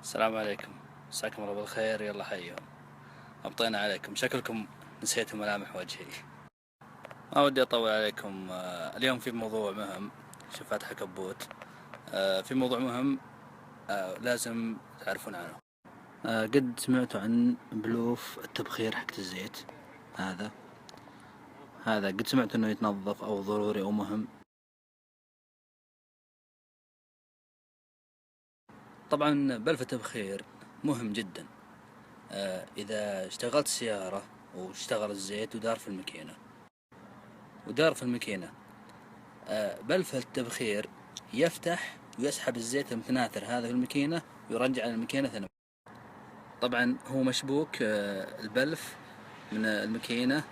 السلام عليكم، مساكم الله بالخير. يلا حيهم، أبطينا عليكم، شكلكم نسيتوا ملامح وجهي. ما ودي أطول عليكم. اليوم في موضوع مهم. شوف فاتح كبوت. في موضوع مهم لازم تعرفون عنه. قد سمعتوا عن بلوف التبخير حق الزيت؟ هذا قد سمعتوا انه يتنظف او ضروري او مهم؟ طبعا بلف التبخير مهم جدا. اذا اشتغلت سيارة واشتغل الزيت ودار في الماكينة، بلف التبخير يفتح ويسحب الزيت المتناثر هذا في الماكينة ويرجع الماكينة ثاني. طبعا هو مشبوك البلف من الماكينة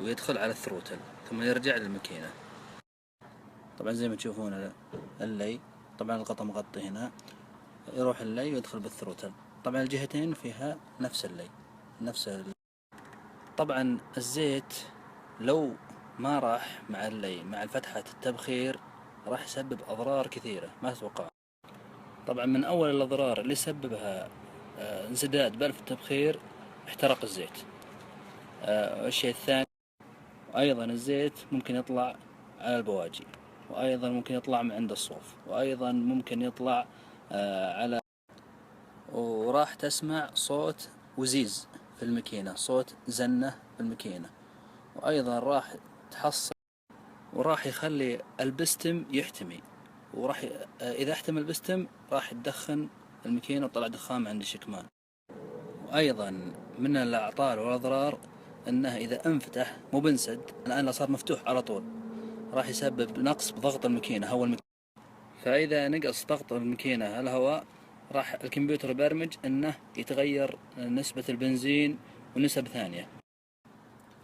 ويدخل على الثروتل ثم يرجع للماكينة. طبعا زي ما تشوفون اللي طبعا الغطاء مغطي هنا، يروح اللي ويدخل بالثروتل. طبعا الجهتين فيها نفس طبعا الزيت لو ما راح مع الفتحة التبخير راح يسبب أضرار كثيرة ما تتوقع. طبعا من أول الأضرار اللي سببها انسداد بلف التبخير، احترق الزيت. الشيء الثاني، أيضا الزيت ممكن يطلع على البواجي، وأيضا ممكن يطلع من عند الصوف، وأيضا ممكن يطلع على، وراح تسمع صوت وزيز في الماكينة، صوت زنة في الماكينة، وأيضا راح تحصل وراح يخلي البستم يحتمي، وراح إذا احتمى البستم راح تدخن الماكينة وطلع دخان عند الشكمان. وأيضا من الأعطال والأضرار أنه إذا انفتح مو بنسد، الآن صار مفتوح على طول، راح يسبب نقص بضغط الماكينة، هواء الماكينة. فإذا نقص ضغط الماكينة الهواء راح الكمبيوتر يبرمج أنه يتغير نسبة البنزين ونسب ثانية.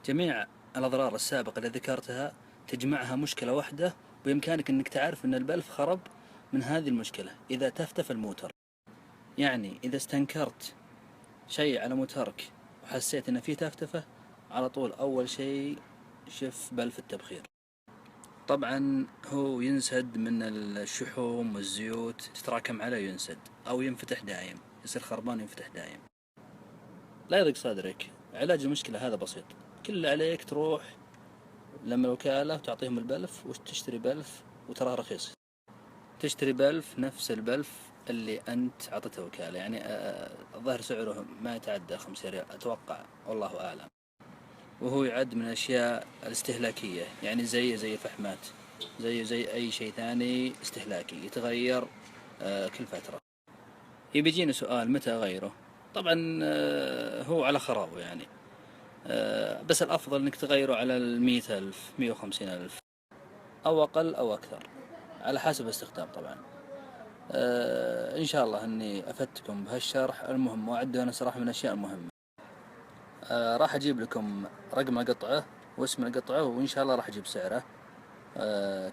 جميع الأضرار السابقة اللي ذكرتها تجمعها مشكلة واحدة، بإمكانك أنك تعرف أن البلف خرب من هذه المشكلة إذا تفتف الموتر. يعني إذا استنكرت شيء على موترك وحسيت أنه فيه تفتفة، على طول أول شيء شوف بلف التبخير. طبعا هو ينسد من الشحوم والزيوت تتراكم عليه ينسد، أو ينفتح دايم، يصير خربان ينفتح دايم. لا يضيق صدرك، علاج المشكلة هذا بسيط. كل اللي عليك تروح لما الوكالة وتعطيهم البلف وتشتري بلف، وتراه رخيص. تشتري بلف نفس البلف اللي أنت عطته وكالة، يعني الظاهر سعره ما يتعدى 5 ريال أتوقع، والله أعلم. وهو يعد من الأشياء الاستهلاكية، يعني زي الفحمات، زي أي شيء ثاني استهلاكي يتغير كل فترة. يبيجينا سؤال متى أغيره؟ طبعا هو على خرابه يعني. بس الأفضل أنك تغيره على 100,000 150,000 أو أقل أو أكثر على حسب الاستخدام طبعا. إن شاء الله أني أفدتكم بهالشرح المهم، وأعده أنا صراحة من الأشياء المهمة. راح أجيب لكم رقم القطعة واسم القطعة، وإن شاء الله راح أجيب سعره.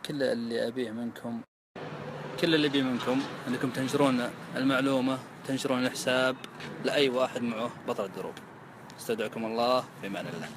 كل اللي أبيه منكم أنكم تنشرون المعلومة، تنشرون الحساب لأي واحد معه بطل الدروب. استودعكم الله في أمان الله.